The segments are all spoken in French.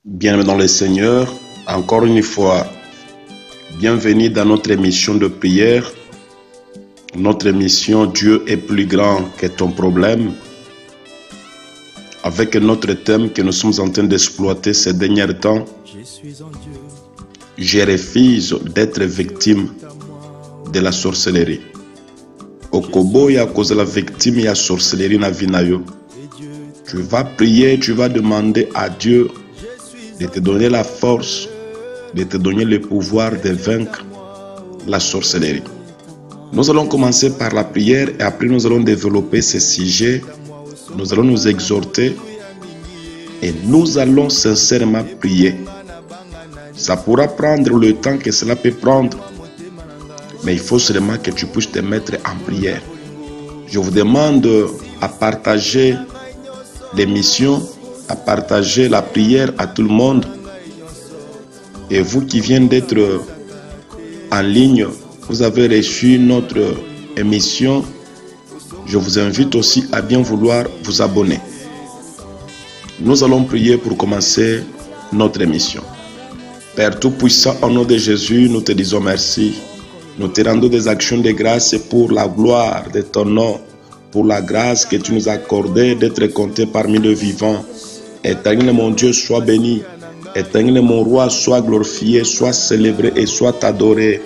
Bien-aimés dans le Seigneur, encore une fois, bienvenue dans notre émission de prière. Notre émission Dieu est plus grand que ton problème. Avec notre thème que nous sommes en train d'exploiter ces derniers temps, je refuse d'être victime de la sorcellerie. Okoboya à cause de la victime et la sorcellerie na vinayo. Tu vas prier, tu vas demander à Dieu de te donner la force, de te donner le pouvoir de vaincre la sorcellerie. Nous allons commencer par la prière et après nous allons développer ce sujet. Nous allons nous exhorter et nous allons sincèrement prier. Ça pourra prendre le temps que cela peut prendre, mais il faut seulement que tu puisses te mettre en prière. Je vous demande à partager l'émission, à partager la prière à tout le monde. Et vous qui venez d'être en ligne, vous avez reçu notre émission. Je vous invite aussi à bien vouloir vous abonner. Nous allons prier pour commencer notre émission. Père Tout-Puissant, au nom de Jésus, nous te disons merci. Nous te rendons des actions de grâce pour la gloire de ton nom, pour la grâce que tu nous as accordée d'être compté parmi les vivants. Éternel mon Dieu, sois béni. Éternel mon roi, sois glorifié, sois célébré et sois adoré.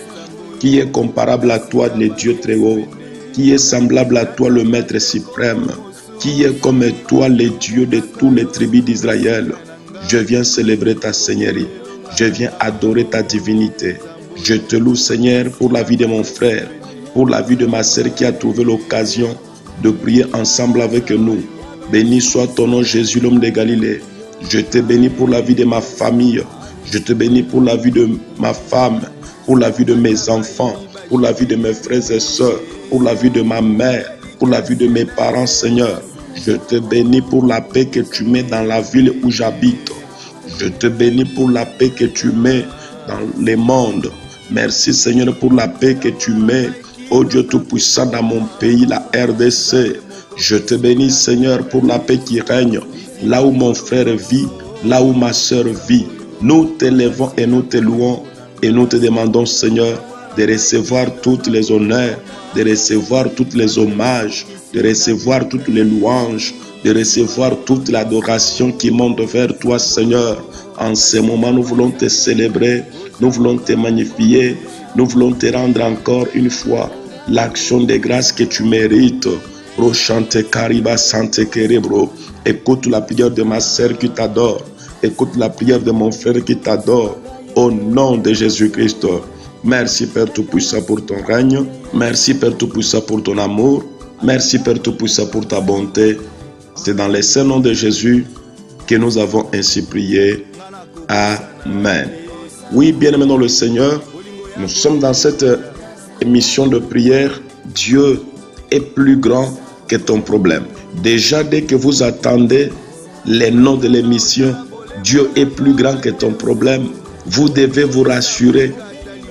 Qui est comparable à toi, le Dieu très haut? Qui est semblable à toi, le Maître suprême? Qui est comme toi, le Dieu de tous les tribus d'Israël? Je viens célébrer ta Seigneurie. Je viens adorer ta divinité. Je te loue, Seigneur, pour la vie de mon frère, pour la vie de ma sœur qui a trouvé l'occasion de prier ensemble avec nous. Béni soit ton nom, Jésus, l'homme de Galilée. Je te bénis pour la vie de ma famille. Je te bénis pour la vie de ma femme, pour la vie de mes enfants, pour la vie de mes frères et sœurs, pour la vie de ma mère, pour la vie de mes parents, Seigneur. Je te bénis pour la paix que tu mets dans la ville où j'habite. Je te bénis pour la paix que tu mets dans le monde. Merci, Seigneur, pour la paix que tu mets, ô Dieu Tout-Puissant, dans mon pays, la RDC. Je te bénis, Seigneur, pour la paix qui règne là où mon frère vit, là où ma soeur vit. Nous t'élevons et nous te louons et nous te demandons, Seigneur, de recevoir toutes les honneurs, de recevoir tous les hommages, de recevoir toutes les louanges, de recevoir toute l'adoration qui monte vers toi, Seigneur. En ce moment, nous voulons te célébrer, nous voulons te magnifier, nous voulons te rendre encore une fois l'action de grâce que tu mérites. Écoute la prière de ma sœur qui t'adore. Écoute la prière de mon frère qui t'adore. Au nom de Jésus-Christ. Merci Père Tout-Puissant pour ton règne. Merci Père Tout-Puissant pour ton amour. Merci Père Tout-Puissant pour ta bonté. C'est dans le saint nom de Jésus que nous avons ainsi prié. Amen. Oui, bien-aimés dans le Seigneur, nous sommes dans cette émission de prière. Dieu est plus grand que ton problème. Déjà, dès que vous attendez les noms de l'émission, Dieu est plus grand que ton problème. Vous devez vous rassurer,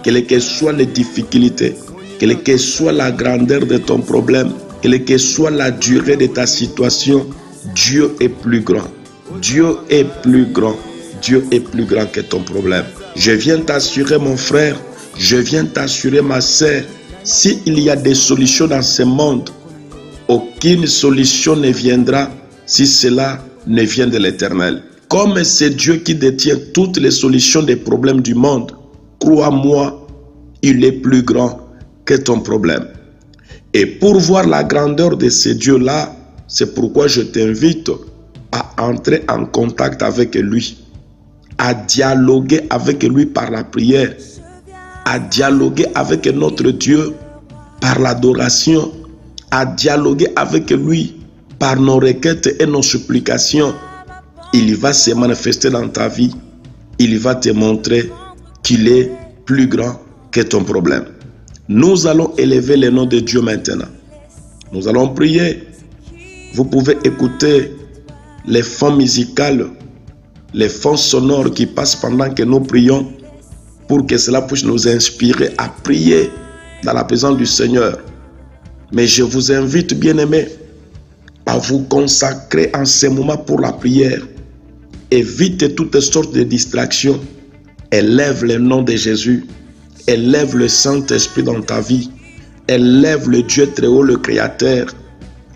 quelles que soient les difficultés, quelle que soit la grandeur de ton problème, quelle que soit la durée de ta situation, Dieu est plus grand. Dieu est plus grand. Dieu est plus grand que ton problème. Je viens t'assurer, mon frère, je viens t'assurer, ma sœur, s'il y a des solutions dans ce monde, aucune solution ne viendra si cela ne vient de l'Éternel. Comme c'est Dieu qui détient toutes les solutions des problèmes du monde, crois-moi, il est plus grand que ton problème. Et pour voir la grandeur de ce Dieu-là, c'est pourquoi je t'invite à entrer en contact avec lui, à dialoguer avec lui par la prière, à dialoguer avec notre Dieu par l'adoration, à dialoguer avec lui par nos requêtes et nos supplications. Il va se manifester dans ta vie. Il va te montrer qu'il est plus grand que ton problème. Nous allons élever le nom de Dieu maintenant. Nous allons prier. Vous pouvez écouter les fonds musicaux, les fonds sonores qui passent pendant que nous prions pour que cela puisse nous inspirer à prier dans la présence du Seigneur. Mais je vous invite, bien-aimés, à vous consacrer en ce moment pour la prière. Évite toutes sortes de distractions. Élève le nom de Jésus. Élève le Saint-Esprit dans ta vie. Élève le Dieu très haut, le Créateur.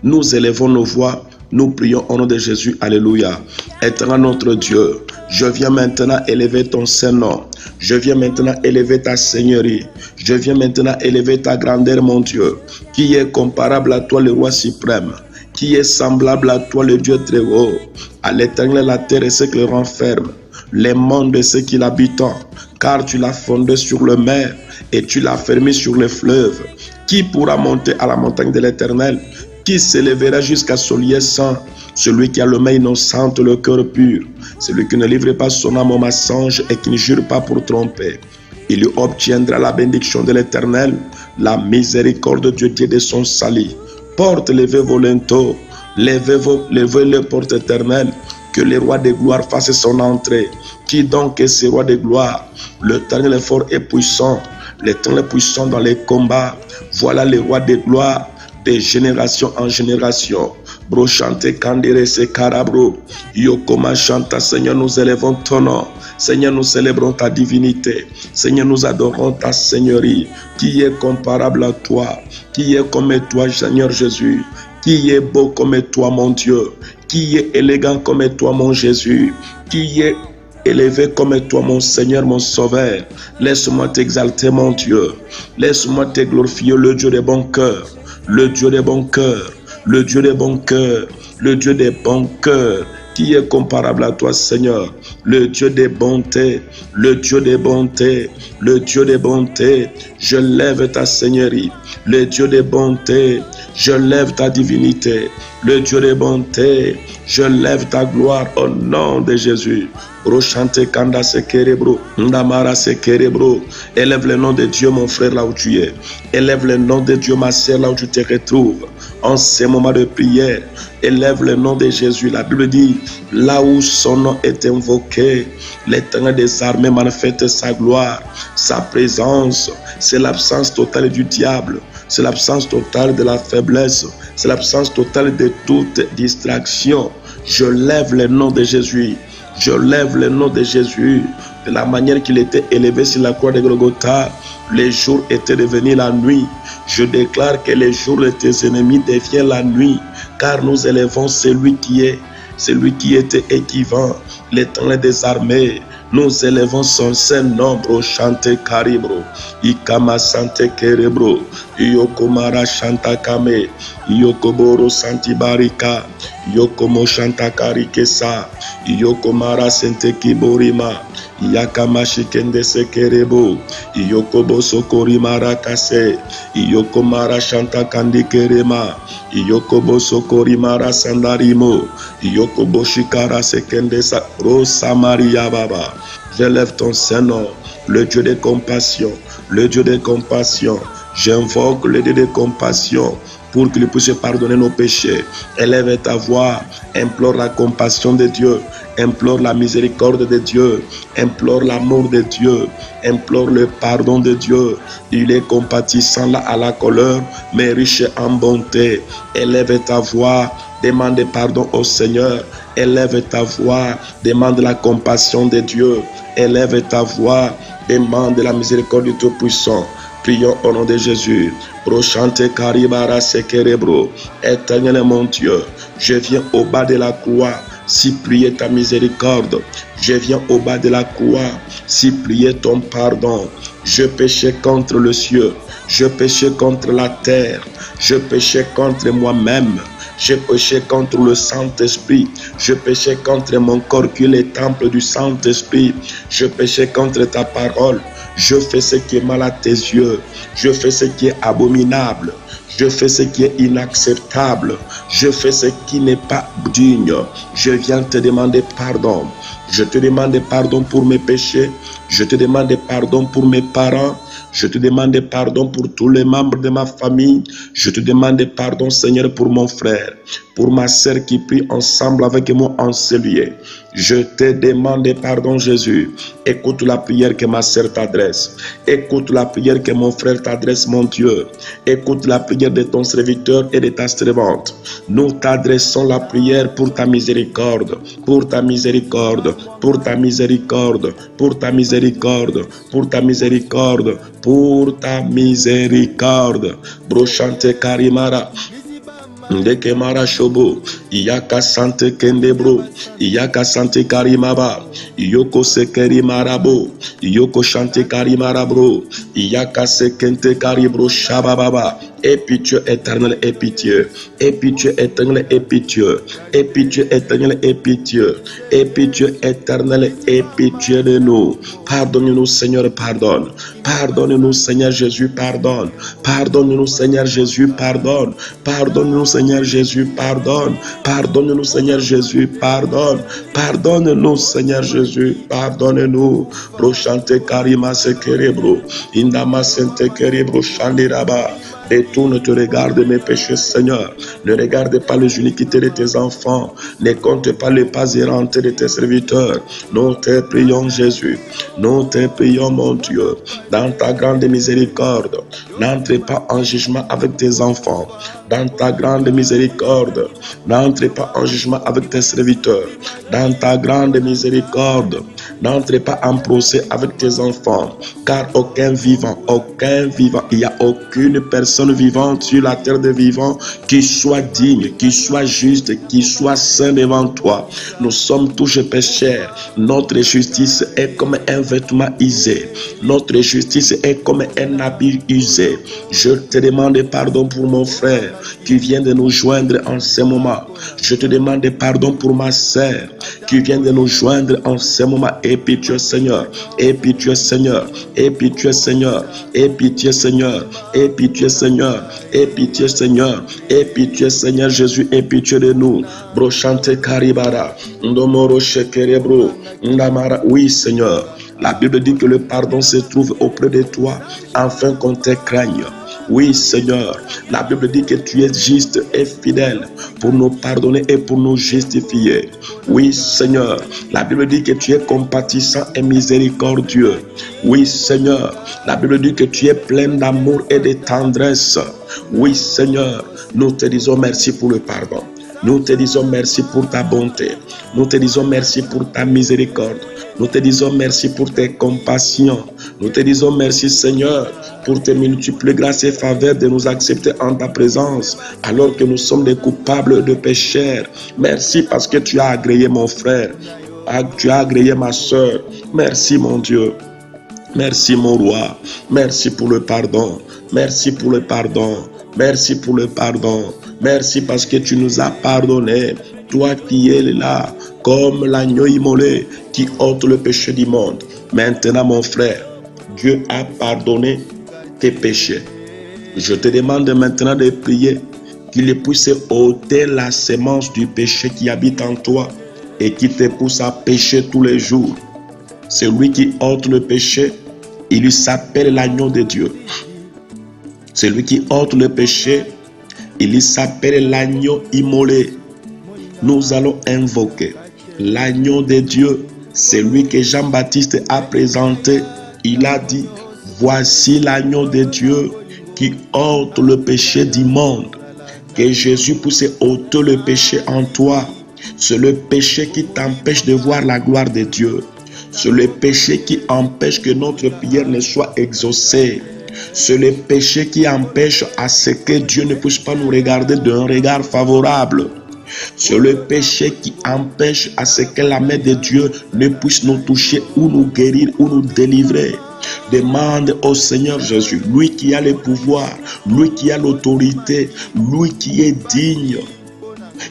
Nous élevons nos voix. Nous prions au nom de Jésus. Alléluia. Éternel notre Dieu, je viens maintenant élever ton Saint-Nom. Je viens maintenant élever ta Seigneurie. Je viens maintenant élever ta grandeur, mon Dieu, qui est comparable à toi, le Roi suprême, qui est semblable à toi, le Dieu très haut. À l'Éternel, la terre et ce qui le renferme, les mondes et ceux qui l'habitent, car tu l'as fondé sur le mer et tu l'as fermé sur les fleuves. Qui pourra monter à la montagne de l'Éternel? Qui s'élèvera jusqu'à son lieu saint? Celui qui a le main innocente, le cœur pur, celui qui ne livre pas son âme au mensonge et qui ne jure pas pour tromper. Il y obtiendra la bénédiction de l'Éternel, la miséricorde de Dieu de son salut. Porte, levez vos linteaux, levez les portes éternelles, que le roi de gloire fasse son entrée. Qui donc est ce roi de gloire? L'Éternel est fort et puissant, l'Éternel est puissant dans les combats. Voilà le roi de gloire, de génération en génération. Bro chante candere se carabro. Yokoma chanta. Seigneur, nous élevons ton nom. Seigneur, nous célébrons ta divinité. Seigneur, nous adorons ta Seigneurie. Qui est comparable à toi? Qui est comme toi, Seigneur Jésus? Qui est beau comme toi, mon Dieu? Qui est élégant comme toi, mon Jésus? Qui est élevé comme toi, mon Seigneur, mon Sauveur? Laisse-moi t'exalter, mon Dieu. Laisse-moi te glorifier, le Dieu des bons cœurs. Le Dieu des bons cœurs. Le Dieu des bons cœurs, le Dieu des bons cœurs, qui est comparable à toi, Seigneur. Le Dieu des bontés, le Dieu des bontés, le Dieu des bontés. Je lève ta Seigneurie. Le Dieu des bontés, je lève ta divinité. Le Dieu des bontés, je lève ta gloire au nom de Jésus. Rochante kanda se kerebro, ndamara se kerebro. Élève le nom de Dieu, mon frère, là où tu es. Élève le nom de Dieu, ma sœur, là où tu te retrouves. En ces moments de prière, élève le nom de Jésus. La Bible dit, là où son nom est invoqué, l'Éternel des armées manifeste sa gloire, sa présence. C'est l'absence totale du diable. C'est l'absence totale de la faiblesse. C'est l'absence totale de toute distraction. Je lève le nom de Jésus. Je lève le nom de Jésus. De la manière qu'il était élevé sur la croix de Golgotha, les jours étaient devenus la nuit. Je déclare que les jours de tes ennemis deviennent la nuit, car nous élevons celui qui était équivalent, l'Éternel des armées. Nous élevons son Saint-Nom, chante caribro, ikama sante kerebro, yokomara chanta kame, yokoboro santi barika, yokomo chanta karikesa, yokomara sente kiborima, yakama shikende sekerebo, yokobo sokorimara kase, yokomara chanta kandikerema, yokobo sokorimara sandarimo, yokobo shikara sekende sa rosa maria baba. J'élève ton Saint-Nom, le Dieu de compassion, le Dieu de compassion. J'invoque le Dieu de compassion pour qu'il puisse pardonner nos péchés. Élève ta voix, implore la compassion de Dieu, implore la miséricorde de Dieu, implore l'amour de Dieu, implore le pardon de Dieu. Il est compatissant là à la colère, mais riche en bonté. Élève ta voix, demande pardon au Seigneur. Élève ta voix, demande la compassion de Dieu. Élève ta voix, demande la miséricorde du Tout-Puissant. Prions au nom de Jésus. Prochante karibara sekerebro. Éternel mon Dieu, je viens au bas de la croix, si prier ta miséricorde. Je viens au bas de la croix, si prier ton pardon. Je péchais contre le ciel, je péchais contre la terre, je péchais contre moi-même. Je péchais contre le Saint-Esprit. Je péchais contre mon corps qui est le temple du Saint-Esprit. Je péchais contre ta parole. Je fais ce qui est mal à tes yeux. Je fais ce qui est abominable. Je fais ce qui est inacceptable. Je fais ce qui n'est pas digne. Je viens te demander pardon. Je te demande pardon pour mes péchés. Je te demande pardon pour mes parents. Je te demande pardon pour tous les membres de ma famille. Je te demande pardon, Seigneur, pour mon frère, pour ma sœur qui prie ensemble avec moi en ce lieu. Je te demande pardon, Jésus. Écoute la prière que ma sœur t'adresse. Écoute la prière que mon frère t'adresse, mon Dieu. Écoute la prière de ton serviteur et de ta servante. Nous t'adressons la prière pour ta miséricorde, pour ta miséricorde, pour ta miséricorde, pour ta miséricorde, pour ta miséricorde, pour ta miséricorde. Brochante Karimara. Ndeke mara shobo, iyaka sante kendebro, iyaka sante karimaba, iyoko sekeri marabo, iyoko chante karimarabro, iyaka sekente karibro shabababa. Et pitié éternel et pitié, et pitié éternel et pitié, et pitié éternel et pitié, et pitié éternel et pitié de nous. Pardonne-nous, Seigneur, pardonne. Pardonne-nous, Seigneur Jésus, pardonne. Pardonne-nous, Seigneur Jésus, pardonne. Pardonne-nous, Seigneur Jésus, pardonne. Pardonne-nous, Seigneur Jésus, pardonne. Pardonne-nous, Seigneur Jésus, pardonne-nous. Prochante karima sekerebro, indama sente kerebro chandiraba. Détourne te regarde mes péchés, Seigneur. Ne regarde pas les iniquités de tes enfants. Ne compte pas les pas errants de tes serviteurs. Nous te prions, Jésus. Nous te prions, mon Dieu. Dans ta grande miséricorde, n'entre pas en jugement avec tes enfants. Dans ta grande miséricorde, n'entre pas en jugement avec tes serviteurs. Dans ta grande miséricorde, n'entre pas en procès avec tes enfants. Car aucun vivant, il n'y a aucune personne vivante sur la terre des vivants qui soit digne, qui soit juste, qui soit saint devant toi. Nous sommes tous pécheurs. Notre justice est comme un vêtement usé. Notre justice est comme un habit usé. Je te demande pardon pour mon frère qui vient de nous joindre en ce moment. Je te demande pardon pour ma sœur qui vient de nous joindre en ce moment. Et pitié, Seigneur. Et pitié, Seigneur. Et pitié, Seigneur. Et pitié, Seigneur. Et pitié, Seigneur. Et pitié, Seigneur. Et pitié, Seigneur Jésus. Et pitié de nous. Brochante karibara. Ndomoro shekerebro. Ndamara. Oui, Seigneur. La Bible dit que le pardon se trouve auprès de toi afin qu'on te craigne. Oui, Seigneur, la Bible dit que tu es juste et fidèle pour nous pardonner et pour nous justifier. Oui, Seigneur, la Bible dit que tu es compatissant et miséricordieux. Oui, Seigneur, la Bible dit que tu es plein d'amour et de tendresse. Oui, Seigneur, nous te disons merci pour le pardon. Nous te disons merci pour ta bonté. Nous te disons merci pour ta miséricorde. Nous te disons merci pour tes compassions. Nous te disons merci, Seigneur, pour tes multiples grâces et faveurs de nous accepter en ta présence alors que nous sommes des coupables de pécheurs. Merci parce que tu as agréé mon frère. Tu as agréé ma soeur. Merci, mon Dieu. Merci, mon roi. Merci pour le pardon. Merci pour le pardon. Merci pour le pardon. Merci parce que tu nous as pardonné. Toi qui es là, comme l'agneau immolé qui ôte le péché du monde. Maintenant, mon frère, Dieu a pardonné tes péchés. Je te demande maintenant de prier qu'il puisse ôter la sémence du péché qui habite en toi et qui te pousse à pécher tous les jours. Celui qui ôte le péché, il lui s'appelle l'agneau de Dieu. Celui qui ôte le péché, il lui s'appelle l'agneau immolé. Nous allons invoquer l'agneau de Dieu, celui que Jean-Baptiste a présenté. Il a dit, voici l'agneau de Dieu qui ôte le péché du monde. Que Jésus puisse ôter le péché en toi. C'est le péché qui t'empêche de voir la gloire de Dieu. C'est le péché qui empêche que notre prière ne soit exaucée. C'est le péché qui empêche à ce que Dieu ne puisse pas nous regarder d'un regard favorable. C'est le péché qui empêche à ce que la main de Dieu ne puisse nous toucher ou nous guérir ou nous délivrer. Demande au Seigneur Jésus, lui qui a le pouvoir, lui qui a l'autorité, lui qui est digne,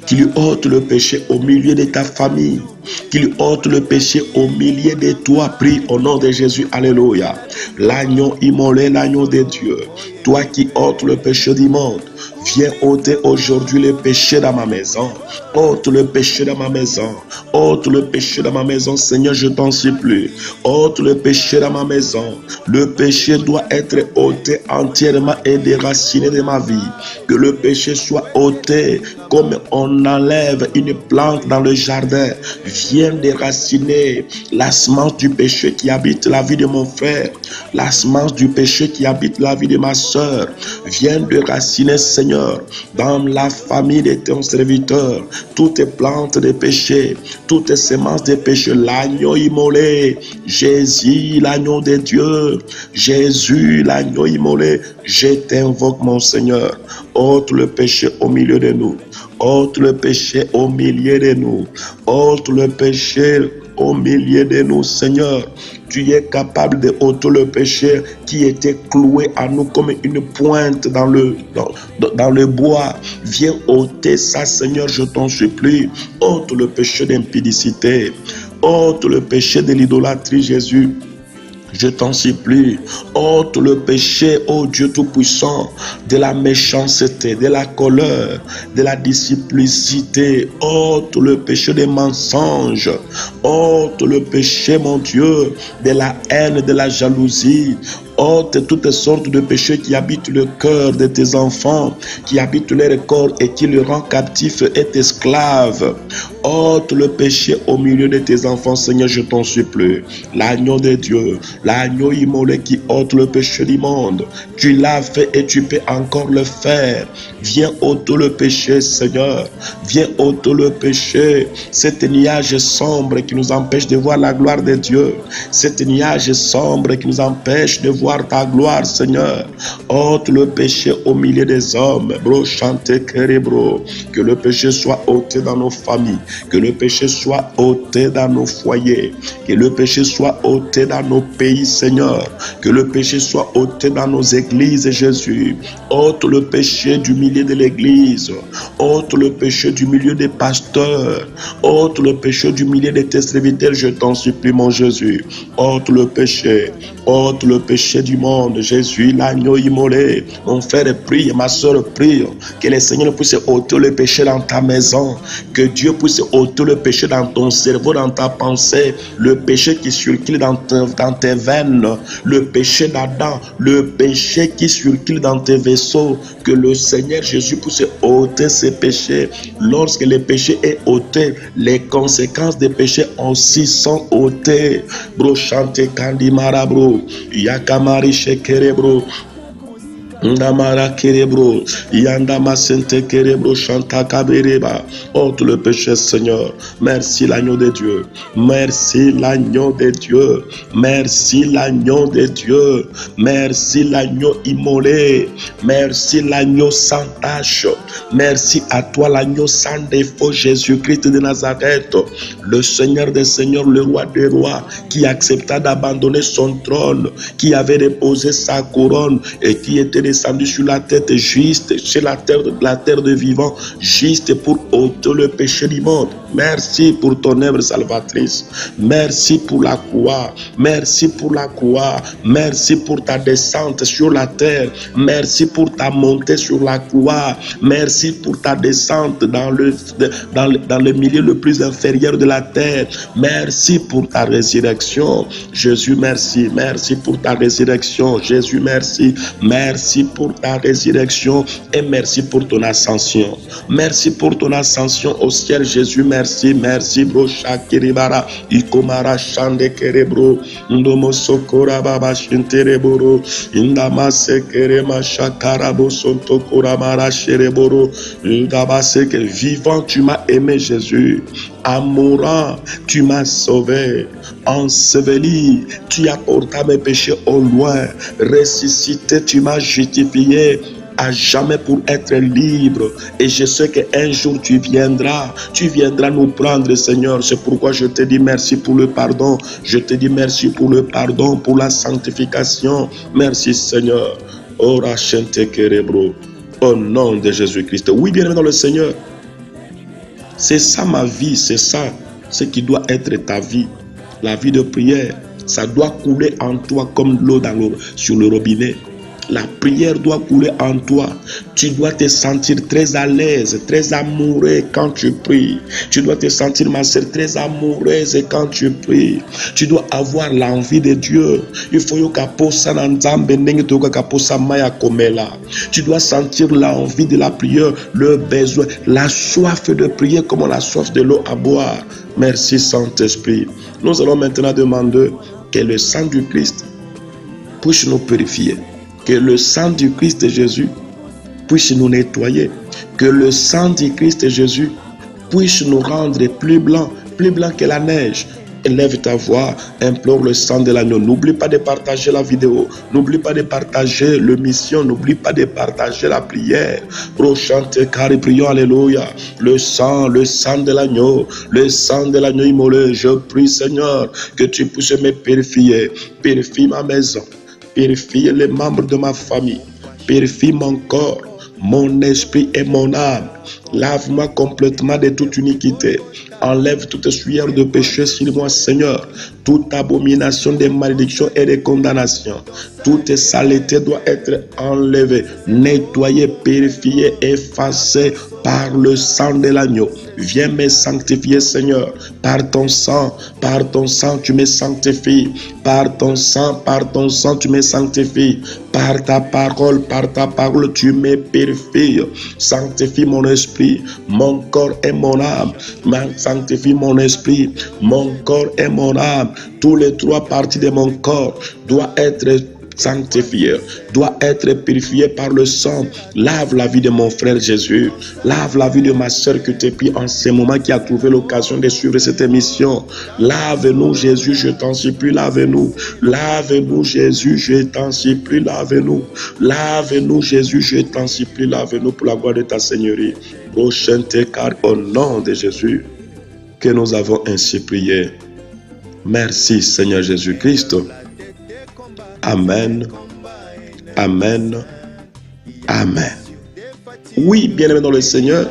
qu'il ôte le péché au milieu de ta famille, qu'il ôte le péché au milieu de toi. Prie au nom de Jésus, alléluia. L'agneau immolé, l'agneau de Dieu, toi qui ôtes le péché du monde, viens ôter aujourd'hui le péché dans ma maison. ôte le péché dans ma maison, ôte le péché dans ma maison, Seigneur, je t'en supplie, ôte le péché dans ma maison. Le péché doit être ôté entièrement et déraciné de ma vie, que le péché soit ôté comme on enlève une plante dans le jardin. Viens déraciner la semence du péché qui habite la vie de mon frère, la semence du péché qui habite la vie de ma soeur. Viens déraciner, Seigneur, dans la famille de ton serviteur, toutes les plantes de péché, toutes les semences de péché, l'agneau immolé, Jésus, l'agneau de Dieu, Jésus, l'agneau immolé, je t'invoque, mon Seigneur, ôte le péché au milieu de nous, ôte le péché au milieu de nous, ôte le péché au milieu de nous, Seigneur. Tu es capable de ôter le péché qui était cloué à nous comme une pointe dans le bois. Viens ôter ça, Seigneur, je t'en supplie. Ôte le péché d'impudicité, ôte le péché de l'idolâtrie, Jésus. Je t'en supplie, ôte le péché, ô Dieu Tout-Puissant, de la méchanceté, de la colère, de la disciplicité, ôte le péché des mensonges, ôte le péché, mon Dieu, de la haine, de la jalousie, ôte toutes sortes de péchés qui habitent le cœur de tes enfants, qui habitent leur corps et qui le rend captif et esclave. Ôte le péché au milieu de tes enfants, Seigneur, je t'en supplie. L'agneau de Dieu, l'agneau immolé qui ôte le péché du monde. Tu l'as fait et tu peux encore le faire. Viens ôter le péché, Seigneur. Viens ôter le péché. Cet nuage sombre qui nous empêche de voir la gloire de Dieu. Cet nuage sombre qui nous empêche de voir ta gloire, Seigneur. Ôte le péché au milieu des hommes. Bro, chantez, bro. Que le péché soit ôté dans nos familles. Que le péché soit ôté dans nos foyers. Que le péché soit ôté dans nos pays, Seigneur. Que le péché soit ôté dans nos églises, Jésus. Ôte le péché du milieu de l'église. Ôte le péché du milieu des pasteurs. Ôte le péché du milieu de tes serviteurs, je t'en supplie, mon Jésus. Ôte le péché. Ôte le péché du monde, Jésus, l'agneau immolé. Mon frère prie, ma soeur prie. Que le Seigneur puisse ôter le péché dans ta maison. Que Dieu puisse ôter le péché dans ton cerveau, dans ta pensée. Le péché qui circule dans tes veines. Le péché d'Adam. Le péché qui circule dans tes vaisseaux. Que le Seigneur Jésus puisse ôter ces péchés. Lorsque le péché est ôté, les conséquences des péchés aussi sont ôtées. Bro, chante kandi marabro. Yakamari shekerebro. Ndamara kerebro, yandama sente kerebro, chanta kabereba. Ôte le péché, Seigneur. Merci l'agneau de Dieu. Merci l'agneau de Dieu. Merci l'agneau de Dieu. Merci l'agneau immolé. Merci l'agneau sans tache. Merci à toi l'agneau sans défaut, Jésus-Christ de Nazareth. Le Seigneur des Seigneurs, le Roi des Rois, qui accepta d'abandonner son trône, qui avait déposé sa couronne et qui était descendu sur la tête juste, sur la terre de vivant, juste pour ôter le péché du monde. Merci pour ton œuvre salvatrice. Merci pour la croix. Merci pour la croix. Merci pour ta descente sur la terre. Merci pour ta montée sur la croix. Merci pour ta descente dans le milieu le plus inférieur de la terre. Merci pour ta résurrection. Jésus, merci. Merci pour ta résurrection. Jésus, merci. Merci pour ta résurrection et merci pour ton ascension. Merci pour ton ascension au ciel, Jésus, merci. Merci, bro, shakiribara, ikomara, shande kerebro, ndomo sokora baba shintereboro, indama sekerema shakarabo sonto koramara shereboro, indaba seke, vivant, tu m'as aimé, Jésus. En mourant, tu m'as sauvé. Enseveli, tu as porté mes péchés au loin. Ressuscité, tu m'as justifié à jamais pour être libre. Et je sais qu'un jour tu viendras nous prendre, Seigneur. C'est pourquoi je te dis merci pour le pardon. Je te dis merci pour le pardon, pour la sanctification. Merci, Seigneur. Ora shente kerebro. Au nom de Jésus-Christ. Oui, bien-aimé dans le Seigneur. C'est ça ma vie, c'est ça ce qui doit être ta vie. La vie de prière, ça doit couler en toi comme l'eau sur le robinet. La prière doit couler en toi. Tu dois te sentir très à l'aise, très amoureux quand tu pries. Tu dois te sentir, ma sœur, très amoureuse quand tu pries. Tu dois avoir l'envie de Dieu. Il faut tu dois sentir l'envie de la prière, le besoin, la soif de prier comme on a soif de l'eau à boire. Merci Saint-Esprit. Nous allons maintenant demander que le sang du Christ puisse nous purifier. Que le sang du Christ Jésus puisse nous nettoyer. Que le sang du Christ Jésus puisse nous rendre plus blancs que la neige. Élève ta voix, implore le sang de l'agneau. N'oublie pas de partager la vidéo. N'oublie pas de partager l'émission. N'oublie pas de partager la prière. Chante car prions, alléluia. Le sang de l'agneau. Le sang de l'agneau immolé. Je prie, Seigneur, que tu puisses me purifier. Purifie ma maison. Purifie les membres de ma famille. Purifie mon corps, mon esprit et mon âme. Lave-moi complètement de toute iniquité. Enlève toute sueur de péché sur moi, Seigneur. Toute abomination de malédiction et de condamnation. Toute saleté doit être enlevée, nettoyée, purifiée, effacée par le sang de l'agneau. Viens me sanctifier, Seigneur. Par ton sang, tu me sanctifies. Par ton sang, tu me sanctifies. Par ta parole, tu me purifies. Sanctifie mon esprit, mon corps et mon âme. Sanctifie mon esprit, mon corps et mon âme. Tous les trois parties de mon corps doivent être sanctifié, doit être purifié par le sang. Lave la vie de mon frère Jésus. Lave la vie de ma soeur que tu pries en ce moment, qui a trouvé l'occasion de suivre cette émission. Lave-nous, Jésus, je t'en supplie, lave-nous. Lave-nous, Jésus, je t'en supplie, lave-nous. Lave-nous, Jésus, je t'en supplie, lave-nous pour la gloire de ta Seigneurie. Chante car au nom de Jésus que nous avons ainsi prié. Merci, Seigneur Jésus-Christ. Amen, amen, amen. Oui, bien-aimés dans le Seigneur,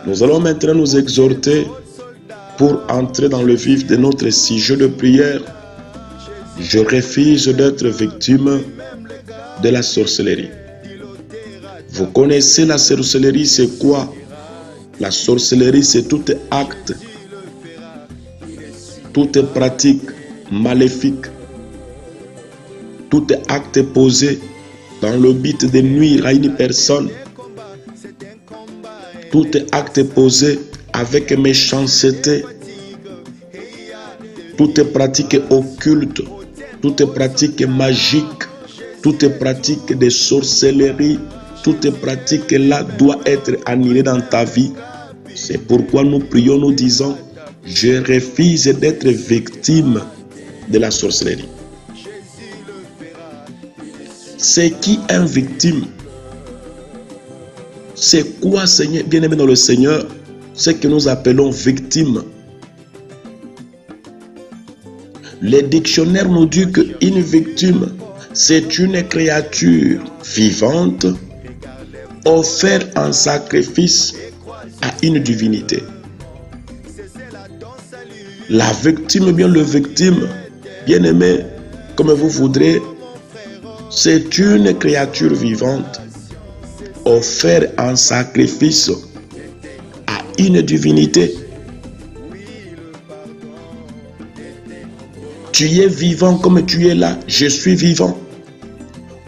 nous allons maintenant nous exhorter pour entrer dans le vif de notre sujet de prière. Je refuse d'être victime de la sorcellerie. Vous connaissez la sorcellerie, c'est quoi? La sorcellerie, c'est tout acte, toute pratique maléfique, tout acte posé dans le but de nuire à une personne, tout acte posé avec méchanceté, toute pratique occulte, toute pratique magique, toute pratique de sorcellerie, toute pratique là doit être annulée dans ta vie. C'est pourquoi nous prions, nous disons, je refuse d'être victime de la sorcellerie. C'est qui est victime? C'est quoi, Seigneur, bien-aimé dans le Seigneur, ce que nous appelons victime? Le dictionnaire nous dit qu'une victime, c'est une créature vivante offerte en sacrifice à une divinité. La victime, bien le victime, bien-aimé, comme vous voudrez, c'est une créature vivante offerte en sacrifice à une divinité. Tu es vivant comme tu es là, je suis vivant.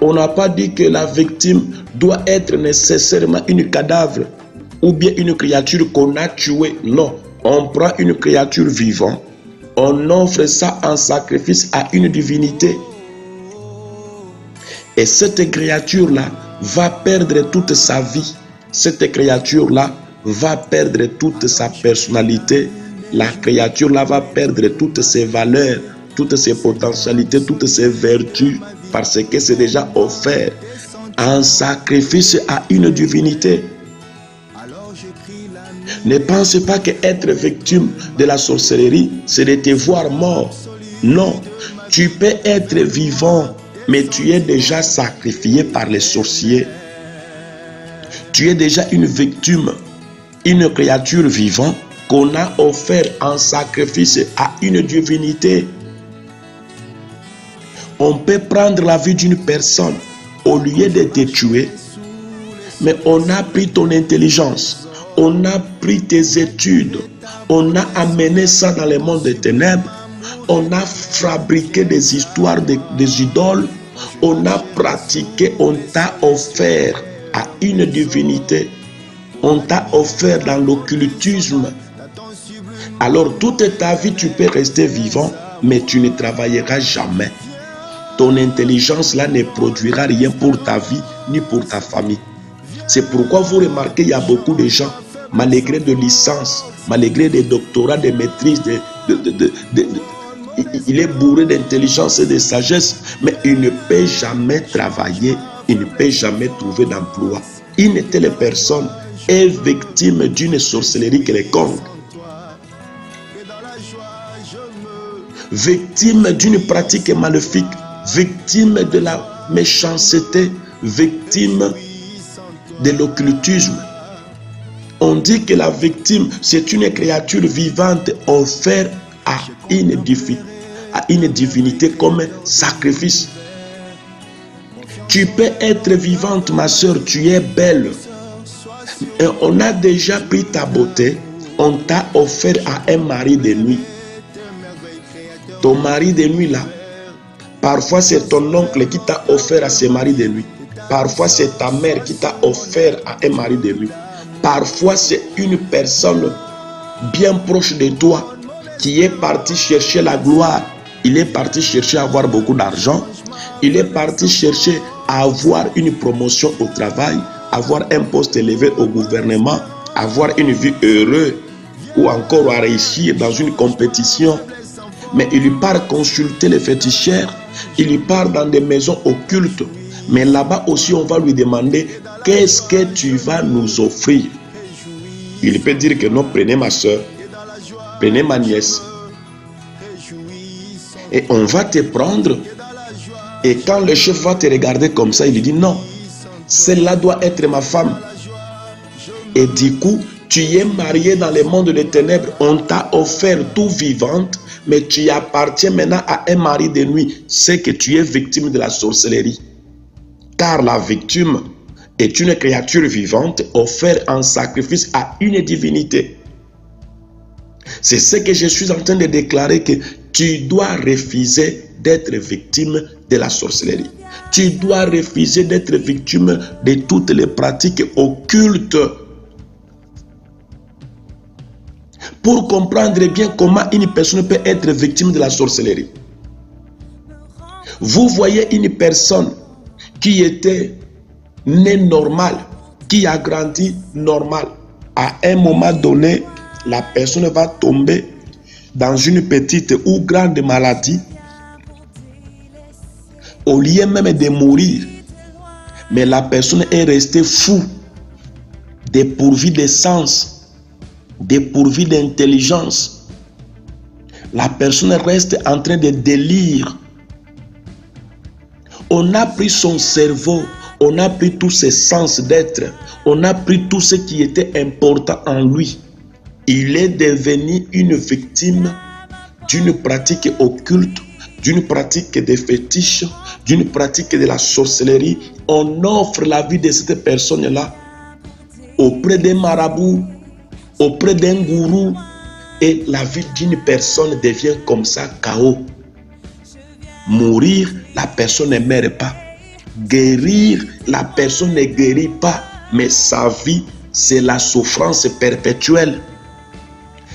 On n'a pas dit que la victime doit être nécessairement une cadavre ou bien une créature qu'on a tuée. Non, on prend une créature vivante, on offre ça en sacrifice à une divinité. Et cette créature-là va perdre toute sa vie. Cette créature-là va perdre toute sa personnalité. La créature-là va perdre toutes ses valeurs, toutes ses potentialités, toutes ses vertus, parce que c'est déjà offert en sacrifice à une divinité. Ne pense pas qu'être victime de la sorcellerie, c'est de te voir mort. Non, tu peux être vivant, mais tu es déjà sacrifié par les sorciers. Tu es déjà une victime, une créature vivante qu'on a offert en sacrifice à une divinité. On peut prendre la vie d'une personne au lieu de te tuer, mais on a pris ton intelligence, on a pris tes études, on a amené ça dans le monde des ténèbres, on a fabriqué des histoires des idoles, on a pratiqué, on t'a offert à une divinité, on t'a offert dans l'occultisme. Alors toute ta vie tu peux rester vivant, mais tu ne travailleras jamais. Ton intelligence là ne produira rien pour ta vie ni pour ta famille. C'est pourquoi vous remarquez, il y a beaucoup de gens, malgré de licences, malgré des doctorats, des maîtrises, il est bourré d'intelligence et de sagesse, mais il ne peut jamais travailler, il ne peut jamais trouver d'emploi. Une telle personne est victime d'une sorcellerie quelconque, victime d'une pratique maléfique, victime de la méchanceté, victime de l'occultisme. On dit que la victime, c'est une créature vivante offerte à une divinité comme sacrifice. Tu peux être vivante, ma soeur, tu es belle. Et on a déjà pris ta beauté, on t'a offert à un mari de nuit. Ton mari de nuit là, parfois c'est ton oncle qui t'a offert à ce mari de nuit. Parfois c'est ta mère qui t'a offert à un mari de nuit. Parfois c'est une personne bien proche de toi qui est parti chercher la gloire. Il est parti chercher à avoir beaucoup d'argent. Il est parti chercher à avoir une promotion au travail, avoir un poste élevé au gouvernement, avoir une vie heureuse ou encore à réussir dans une compétition. Mais il part consulter les féticheurs, il part dans des maisons occultes. Mais là-bas aussi, on va lui demander qu'est-ce que tu vas nous offrir. Il peut dire que non, prenez ma soeur, prenez ma nièce. Et on va te prendre. Et quand le chef va te regarder comme ça, il lui dit non, celle-là doit être ma femme. Et du coup, tu es marié dans le monde des ténèbres. On t'a offert tout vivante, mais tu appartiens maintenant à un mari de nuit. C'est que tu es victime de la sorcellerie. Car la victime est une créature vivante offerte en sacrifice à une divinité. C'est ce que je suis en train de déclarer, que tu dois refuser d'être victime de la sorcellerie. Tu dois refuser d'être victime de toutes les pratiques occultes. Pour comprendre bien comment une personne peut être victime de la sorcellerie. Vous voyez une personne qui était née normale, qui a grandi normal. À un moment donné, la personne va tomber dans une petite ou grande maladie. Au lieu même de mourir, mais la personne est restée fou, dépourvue de sens, dépourvue d'intelligence. La personne reste en train de délire. On a pris son cerveau, on a pris tous ses sens d'être, on a pris tout ce qui était important en lui. Il est devenu une victime d'une pratique occulte, d'une pratique des fétiches, d'une pratique de la sorcellerie. On offre la vie de cette personne-là auprès d'un marabout, auprès d'un gourou, et la vie d'une personne devient comme ça chaos. Mourir, la personne ne meurt pas. Guérir, la personne ne guérit pas. Mais sa vie, c'est la souffrance perpétuelle.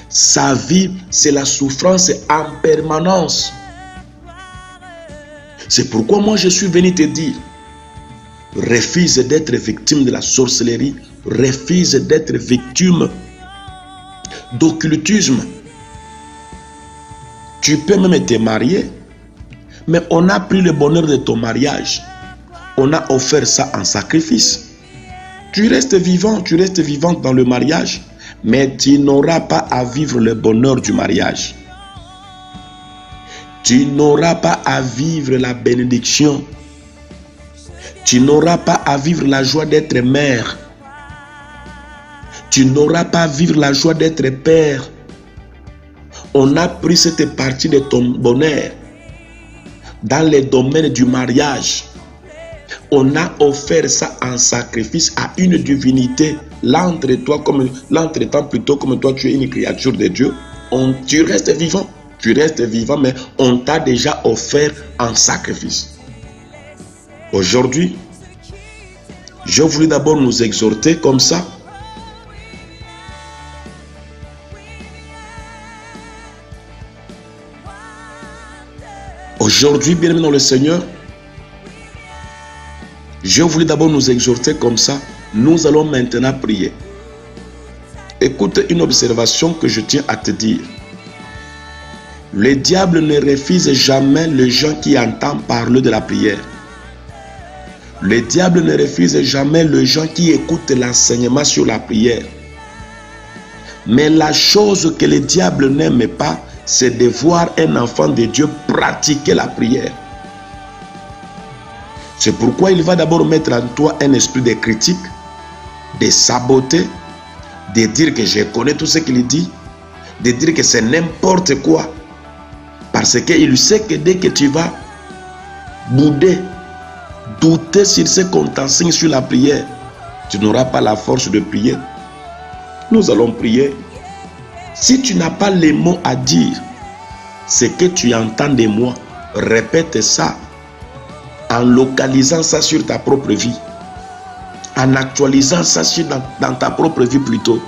Sa vie, c'est la souffrance en permanence. C'est pourquoi moi je suis venu te dire, refuse d'être victime de la sorcellerie, refuse d'être victime d'occultisme. Tu peux même te marier, mais on a pris le bonheur de ton mariage. On a offert ça en sacrifice. Tu restes vivant, tu restes vivante dans le mariage, mais tu n'auras pas à vivre le bonheur du mariage. Tu n'auras pas à vivre la bénédiction. Tu n'auras pas à vivre la joie d'être mère. Tu n'auras pas à vivre la joie d'être père. On a pris cette partie de ton bonheur. dans les domaines du mariage, on a offert ça en sacrifice à une divinité. L'entretemps plutôt, comme toi tu es une créature de Dieu, tu restes vivant. Tu restes vivant, mais on t'a déjà offert en sacrifice. Aujourd'hui, je voulais d'abord nous exhorter comme ça. Aujourd'hui, bien-aimés dans le Seigneur, je voulais d'abord nous exhorter comme ça. Nous allons maintenant prier. Écoute une observation que je tiens à te dire. Le diable ne refuse jamais les gens qui entendent parler de la prière. Le diable ne refuse jamais les gens qui écoutent l'enseignement sur la prière. Mais la chose que le diable n'aime pas, c'est de voir un enfant de Dieu pratiquer la prière. C'est pourquoi il va d'abord mettre en toi un esprit de critique, de saboter, de dire que je connais tout ce qu'il dit, de dire que c'est n'importe quoi. Parce qu'il sait que dès que tu vas bouder, douter sur ce qu'on t'enseigne sur la prière, tu n'auras pas la force de prier. Nous allons prier. Si tu n'as pas les mots à dire, ce que tu entends de moi, répète ça en localisant ça sur ta propre vie, en actualisant ça dans ta propre vie plutôt.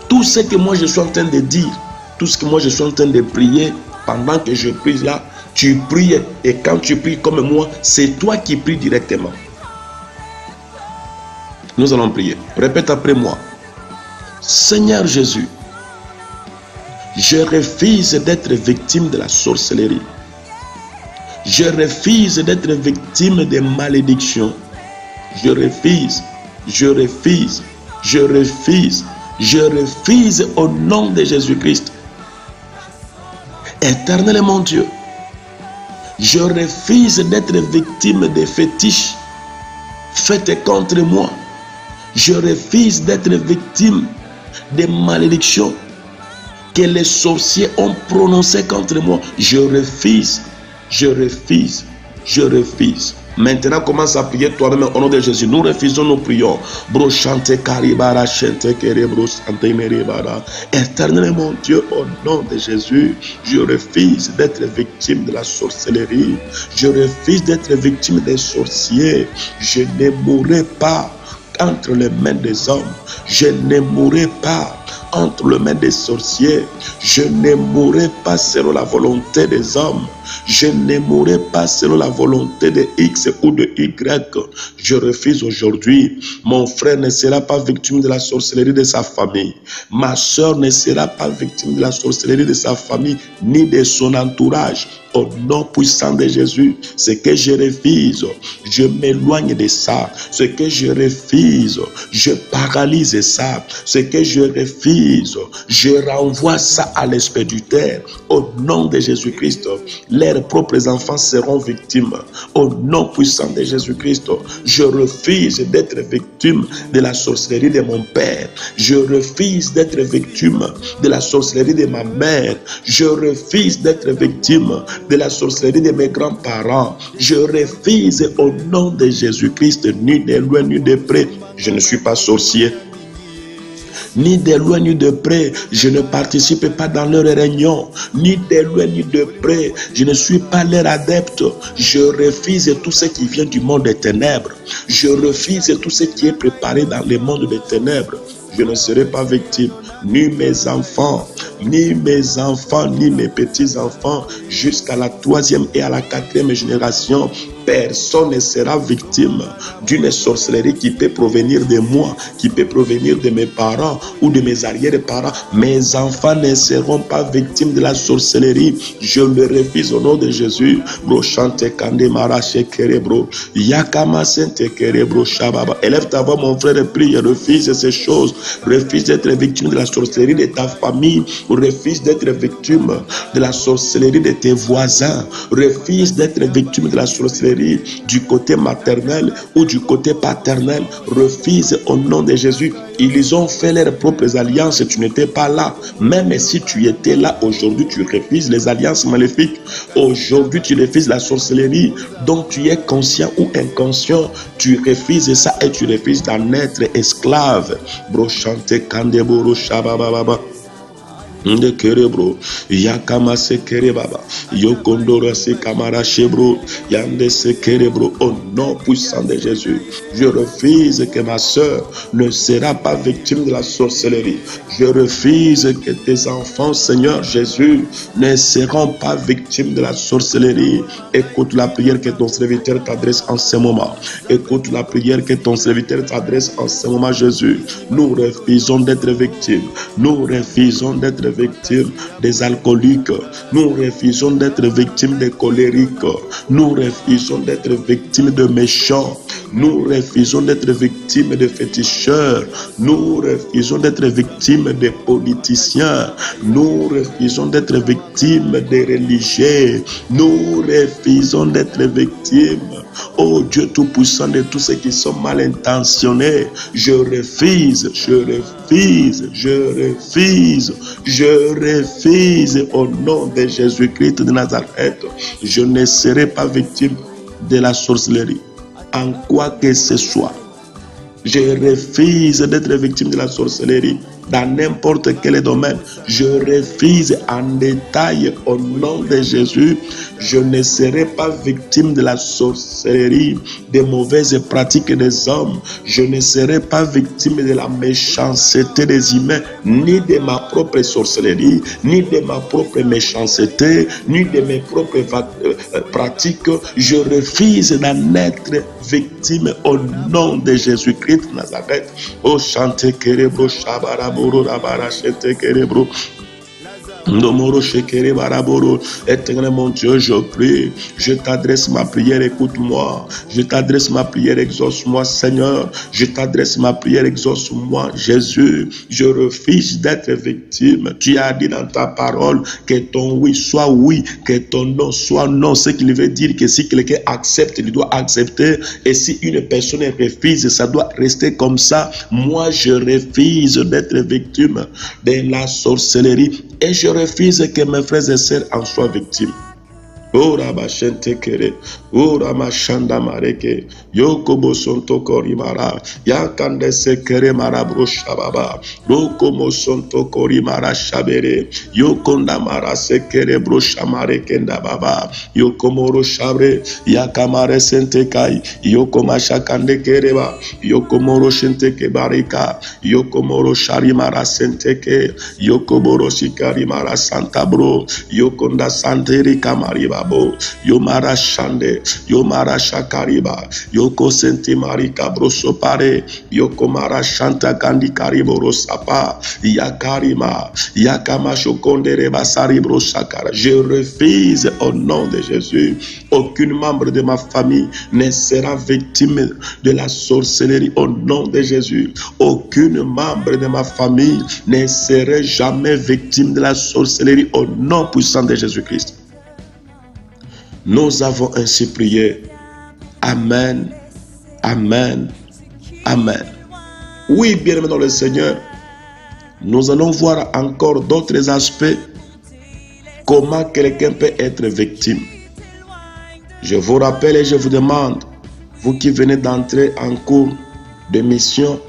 Tout ce que moi je suis en train de dire, tout ce que moi je suis en train de prier, pendant que je prie là, tu pries, et quand tu pries comme moi, c'est toi qui pries directement. Nous allons prier. Répète après moi. Seigneur Jésus, je refuse d'être victime de la sorcellerie. Je refuse d'être victime des malédictions. Je refuse, je refuse, je refuse, je refuse au nom de Jésus-Christ. Éternel mon Dieu, je refuse d'être victime des fétiches faites contre moi. Je refuse d'être victime des malédictions que les sorciers ont prononcées contre moi. Je refuse, je refuse, je refuse. Maintenant, commence à prier toi-même au nom de Jésus. Nous refusons, nous prions. Bro chante karibara chante kerebro sante meribara. Éternel mon Dieu, au nom de Jésus, je refuse d'être victime de la sorcellerie. Je refuse d'être victime des sorciers. Je ne mourrai pas entre les mains des hommes. Je ne mourrai pas entre les mains des sorciers. Je ne mourrai pas selon la volonté des hommes. Je ne mourrai pas selon la volonté de X ou de Y. Je refuse aujourd'hui. Mon frère ne sera pas victime de la sorcellerie de sa famille. Ma soeur ne sera pas victime de la sorcellerie de sa famille ni de son entourage. Au nom puissant de Jésus, ce que je refuse, je m'éloigne de ça. Ce que je refuse, je paralyse ça. Ce que je refuse, je renvoie ça à l'esprit du terre. Au nom de Jésus-Christ, leurs propres enfants seront victimes. Au nom puissant de Jésus-Christ, je refuse d'être victime de la sorcellerie de mon père. Je refuse d'être victime de la sorcellerie de ma mère. Je refuse d'être victime de la sorcellerie de mes grands-parents. Je refuse au nom de Jésus-Christ, ni de loin ni de près. Je ne suis pas sorcier. Ni de loin ni de près, je ne participe pas dans leur réunion. Ni de loin ni de près, je ne suis pas leur adepte. Je refuse tout ce qui vient du monde des ténèbres. Je refuse tout ce qui est préparé dans le monde des ténèbres. Je ne serai pas victime, ni mes enfants, ni mes petits-enfants, jusqu'à la 3e et à la 4e génération. Personne ne sera victime d'une sorcellerie qui peut provenir de moi, qui peut provenir de mes parents ou de mes arrière-parents. Mes enfants ne seront pas victimes de la sorcellerie. Je le refuse au nom de Jésus. Élève ta voix, mon frère, et prie. Refuse ces choses. Refuse d'être victime de la sorcellerie de ta famille. Refuse d'être victime de la sorcellerie de tes voisins. Refuse d'être victime de la sorcellerie sorcellerie du côté maternel ou du côté paternel. Refuse au nom de Jésus. Ils ont fait leurs propres alliances, tu n'étais pas là. Même si tu étais là, aujourd'hui tu refuses les alliances maléfiques. Aujourd'hui tu refuses la sorcellerie. Donc tu es conscient ou inconscient, tu refuses ça et tu refuses d'en être esclave. Brochante kandeboro shabababa. Nde kerebro yakama se kerebaba yokondora se kamara chebro yande se kerebro. Au nom puissant de Jésus, je refuse que ma soeur ne sera pas victime de la sorcellerie. Je refuse que tes enfants, Seigneur Jésus, ne seront pas victimes de la sorcellerie. Écoute la prière que ton serviteur t'adresse en ce moment. Écoute la prière que ton serviteur t'adresse en ce moment, Jésus. Nous refusons d'être victimes. Nous refusons d'être victimes des alcooliques. Nous refusons d'être victimes des colériques. Nous refusons d'être victimes de méchants. Nous refusons d'être victimes de féticheurs. Nous refusons d'être victimes des politiciens. Nous refusons d'être victimes des religieux. Nous refusons d'être victimes, oh Dieu Tout-Puissant, de tous ceux qui sont mal intentionnés. Je refuse, je refuse, je refuse, je refuse au nom de Jésus-Christ de Nazareth. Je ne serai pas victime de la sorcellerie, en quoi que ce soit. Je refuse d'être victime de la sorcellerie dans n'importe quel domaine. Je refuse en détail au nom de Jésus. Je ne serai pas victime de la sorcellerie, des mauvaises pratiques des hommes. Je ne serai pas victime de la méchanceté des humains, ni de ma propre sorcellerie, ni de ma propre méchanceté, ni de mes propres pratiques. Je refuse d'en être victime au nom de Jésus-Christ de Nazareth. Oh, chante kerebro shabaraboro rabara chete kerebro. Éternel mon Dieu, je prie, je t'adresse ma prière, écoute-moi. Je t'adresse ma prière, exauce-moi, Seigneur. Je t'adresse ma prière, exauce-moi, Jésus. Je refuse d'être victime. Tu as dit dans ta parole que ton oui soit oui, que ton non soit non. Ce qui veut dire que si quelqu'un accepte, il doit accepter. Et si une personne refuse, ça doit rester comme ça. Moi, je refuse d'être victime de la sorcellerie. Et je refuse que mes frères et sœurs en soient victimes. Ora bashente kere, ora mashanda mareke, yokobo sonto korimara, yakande sekere marabro shababa, rokomo sonto korimara shabere, yokonda mara sekere bro shamare kenda baba, yokomoro shabre, yakamare sente kai, yokoma shakande kereba, yokomoro shente ke barika, yokomoro sharimara sente ke, yokoboro shikari mara santa bro, yokonda santeri kamariba. Yomara shande, yomara shakariba, yoko senti marika broso pare, yoko mara shanta kandi karibo rosapa, yakarima, yakama shokondere basari brosakara. Je refuse au nom de Jésus. Aucun membre de ma famille ne sera victime de la sorcellerie au nom de Jésus. Aucun membre de ma famille ne sera jamais victime de la sorcellerie au nom puissant de Jésus-Christ. Nous avons ainsi prié. Amen. Amen. Amen. Oui, bien-aimés dans le Seigneur, nous allons voir encore d'autres aspects. Comment quelqu'un peut être victime. Je vous rappelle et je vous demande, vous qui venez d'entrer en cours de mission,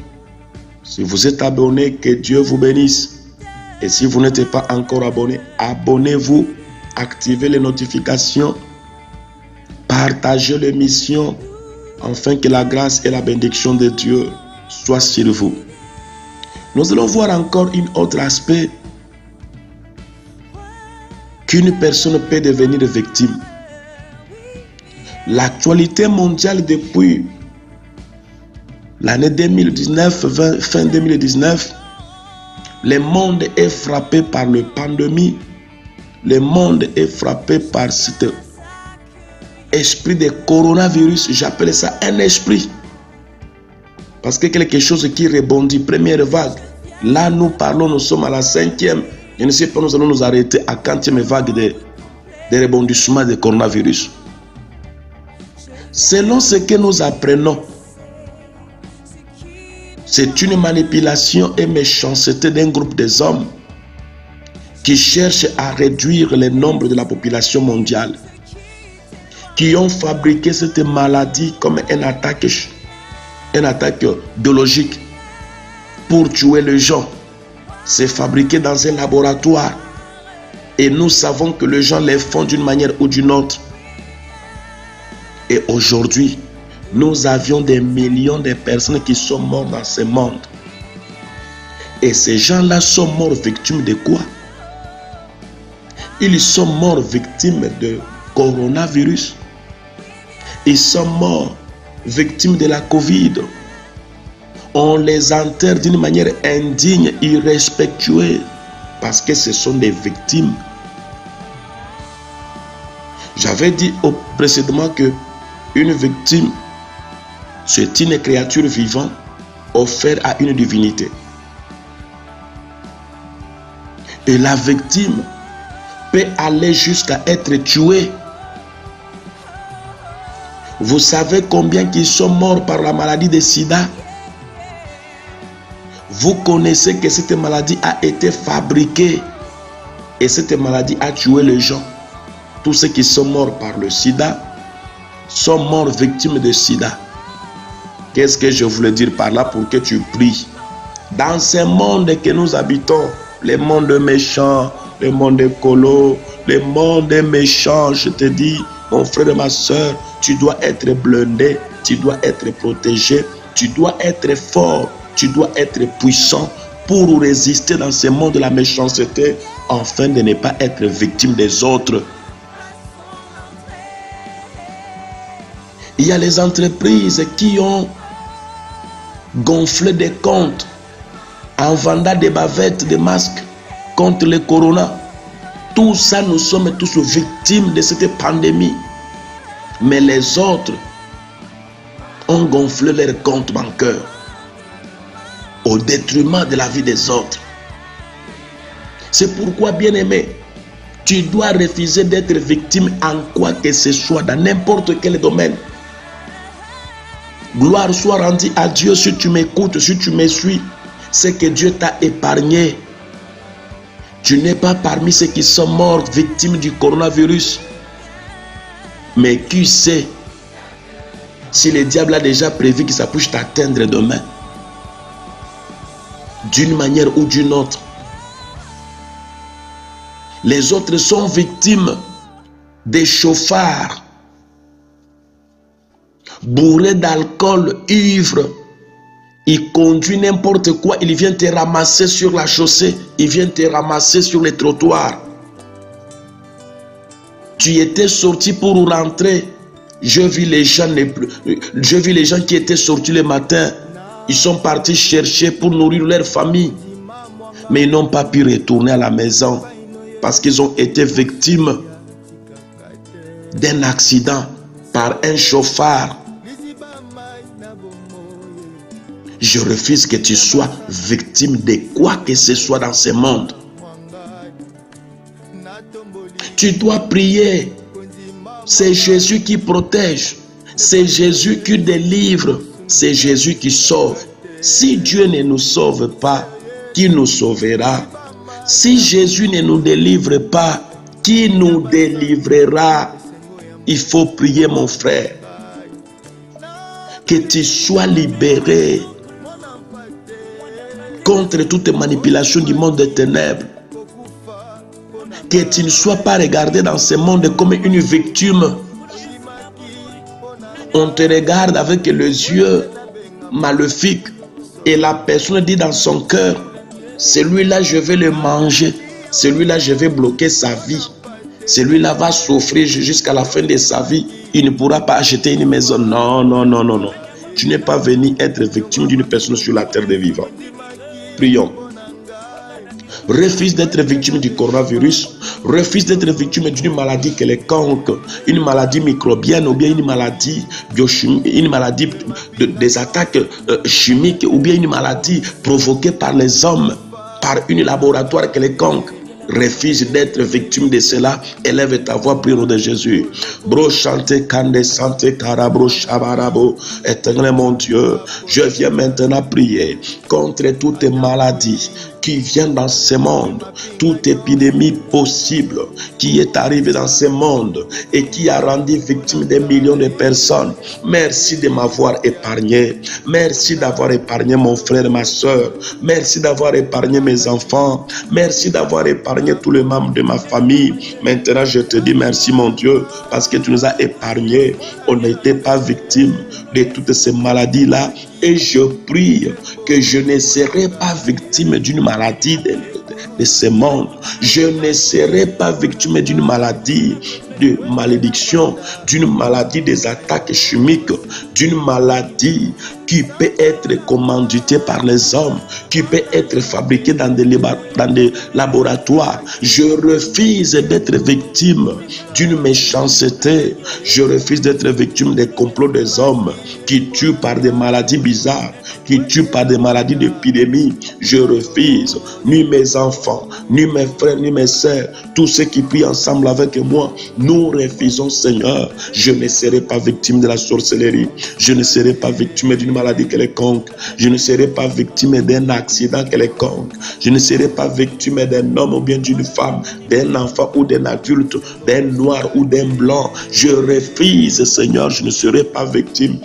si vous êtes abonné, que Dieu vous bénisse. Et si vous n'êtes pas encore abonné, abonnez-vous, activez les notifications. Partagez l'émission afin que la grâce et la bénédiction de Dieu soient sur vous. Nous allons voir encore un autre aspect qu'une personne peut devenir victime. L'actualité mondiale depuis l'année 2019, fin 2019, le monde est frappé par la pandémie. Le monde est frappé par cet esprit de coronavirus. J'appelle ça un esprit. Parce que quelque chose qui rebondit. Première vague. Là, nous parlons, nous sommes à la 5e. Je ne sais pas, nous allons nous arrêter à 4e vague de rebondissement de coronavirus. Selon ce que nous apprenons, c'est une manipulation et méchanceté d'un groupe des hommes qui cherchent à réduire le nombre de la population mondiale, qui ont fabriqué cette maladie comme une attaque biologique pour tuer les gens. C'est fabriqué dans un laboratoire et nous savons que les gens les font d'une manière ou d'une autre. Et aujourd'hui, nous avions des millions de personnes qui sont mortes dans ce monde. Et ces gens-là sont morts victimes de quoi? Ils sont morts victimes de coronavirus. Ils sont morts victimes de la Covid. On les enterre d'une manière indigne, irrespectueuse, parce que ce sont des victimes. J'avais dit précédemment que une victime, c'est une créature vivante offerte à une divinité. Et la victime peut aller jusqu'à être tuée. Vous savez combien qui sont morts par la maladie de sida? Vous connaissez que cette maladie a été fabriquée et cette maladie a tué les gens. Tous ceux qui sont morts par le sida sont morts victimes de sida. Qu'est-ce que je voulais dire par là pour que tu pries? Dans ce monde que nous habitons, le monde méchant, le monde écolo, le monde méchant, je te dis, mon frère et ma soeur, tu dois être blindé, tu dois être protégé, tu dois être fort, tu dois être puissant pour résister dans ce monde de la méchanceté, afin de ne pas être victime des autres. Il y a les entreprises qui ont gonflé des comptes en vendant des bavettes, des masques contre le corona. Tout ça, nous sommes tous victimes de cette pandémie. Mais les autres ont gonflé leurs comptes bancaires au détriment de la vie des autres. C'est pourquoi, bien-aimé, tu dois refuser d'être victime en quoi que ce soit, dans n'importe quel domaine. Gloire soit rendue à Dieu si tu m'écoutes, si tu me suis. C'est que Dieu t'a épargné. Tu n'es pas parmi ceux qui sont morts victimes du coronavirus. Mais qui sait si le diable a déjà prévu que ça puisse t'atteindre demain, d'une manière ou d'une autre. Les autres sont victimes des chauffards bourrés d'alcool, ivres. Il conduit n'importe quoi, il vient te ramasser sur la chaussée, il vient te ramasser sur les trottoirs. Tu étais sorti pour rentrer. Je vis les gens qui étaient sortis le matin. Ils sont partis chercher pour nourrir leur famille. Mais ils n'ont pas pu retourner à la maison parce qu'ils ont été victimes d'un accident par un chauffard. Je refuse que tu sois victime de quoi que ce soit dans ce monde. Tu dois prier. C'est Jésus qui protège. C'est Jésus qui délivre. C'est Jésus qui sauve. Si Dieu ne nous sauve pas, qui nous sauvera? Si Jésus ne nous délivre pas, qui nous délivrera? Il faut prier, mon frère. Que tu sois libéré contre toute manipulation du monde des ténèbres. Que tu ne sois pas regardé dans ce monde comme une victime. On te regarde avec les yeux maléfiques et la personne dit dans son cœur, celui-là je vais le manger, celui-là je vais bloquer sa vie, celui-là va souffrir jusqu'à la fin de sa vie, il ne pourra pas acheter une maison. Non, non, non, non, non. Tu n'es pas venu être victime d'une personne sur la terre des vivants. Prions. Refuse d'être victime du coronavirus, refuse d'être victime d'une maladie quelconque, une maladie microbienne ou bien une maladie biochimique, une maladie des attaques chimiques ou bien une maladie provoquée par les hommes, par un laboratoire quelconque. refuse d'être victime de cela. Élève ta voix, prie au nom de Jésus. Bro chante kande sante karabro shabarabo. Éternel mon Dieu, je viens maintenant prier contre toutes les maladies qui viennent dans ce monde, toute épidémie possible qui est arrivée dans ce monde et qui a rendu victime des millions de personnes. Merci de m'avoir épargné. Merci d'avoir épargné mon frère et ma soeur. Merci d'avoir épargné mes enfants. Merci d'avoir épargné tous les membres de ma famille. Maintenant, je te dis merci, mon Dieu, parce que tu nous as épargnés. On n'était pas victime de toutes ces maladies-là. Et je prie que je ne serai pas victime d'une maladie de ce monde. Je ne serai pas victime d'une maladie de malédiction, d'une maladie des attaques chimiques, d'une maladie qui peut être commanditée par les hommes, qui peut être fabriquée dans des laboratoires. Je refuse d'être victime d'une méchanceté. Je refuse d'être victime des complots des hommes qui tuent par des maladies bizarres, qui tuent par des maladies d'épidémie. Je refuse. Ni mes enfants, ni mes frères, ni mes sœurs, tous ceux qui prient ensemble avec moi, nous refusons, Seigneur. Je ne serai pas victime de la sorcellerie. Je ne serai pas victime d'une maladie quelconque. Je ne serai pas victime d'un accident quelconque. Je ne serai pas victime d'un homme ou bien d'une femme, d'un enfant ou d'un adulte, d'un noir ou d'un blanc. Je refuse, Seigneur. Je ne serai pas victime.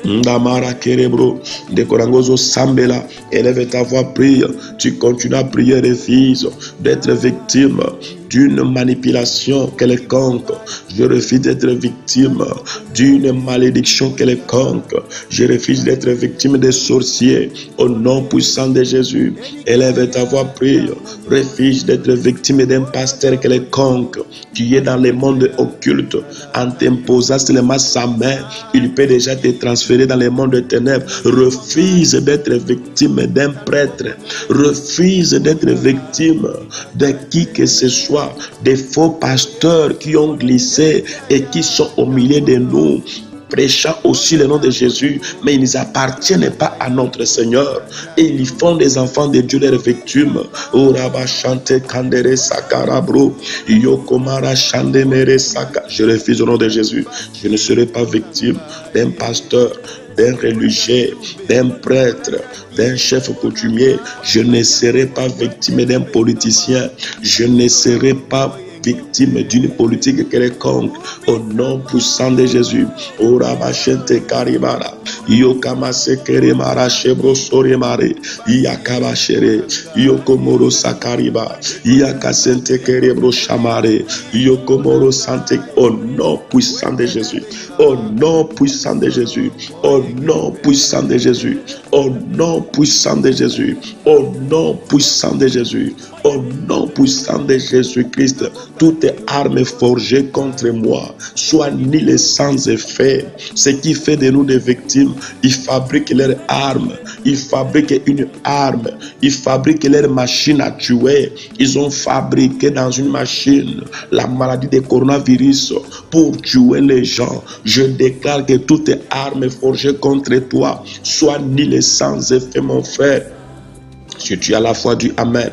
Ndamara Kerebro, de Korangozo Sambela, élève ta voix, prie. Tu continues à prier, refuse d'être victime d'une manipulation quelconque. Je refuse d'être victime d'une malédiction quelconque. Je refuse d'être victime des sorciers. Au nom puissant de Jésus, élève ta voix, prie. Refuse d'être victime d'un pasteur quelconque qui est dans le monde occulte. En t'imposant seulement sa main, il peut déjà te transférer dans le monde des ténèbres. Refuse d'être victime d'un prêtre. Refuse d'être victime de qui que ce soit, des faux pasteurs qui ont glissé et qui sont au milieu de nous, prêchant aussi le nom de Jésus, mais ils n'appartiennent pas à notre Seigneur. Et ils font des enfants de Dieu leurs victimes. Je refuse au nom de Jésus. Je ne serai pas victime d'un pasteur, d'un religieux, d'un prêtre, d'un chef coutumier. Je ne serai pas victime d'un politicien. Je ne serai pas victime d'une politique quelconque. Au nom puissant de Jésus. Orabashente karibara. Yokamase keremara shebro soremare. Yakabashere. Yokomoro sakariba. Yakasente kerebro shamare. Yokomoro sante. Au nom puissant de Jésus. Au nom puissant de Jésus. Au nom puissant de Jésus. Au nom puissant de Jésus. Au nom puissant de Jésus. Au nom puissant de Jésus-Christ, toute arme forgée contre moi soit nulles sans effet. Ce qui fait de nous des victimes, ils fabriquent leurs armes, ils fabriquent une arme, ils fabriquent leur machine à tuer. Ils ont fabriqué dans une machine la maladie du coronavirus pour tuer les gens. Je déclare que toute arme forgée contre toi soit nulles sans effet, mon frère. Si tu as la foi, dis Amen.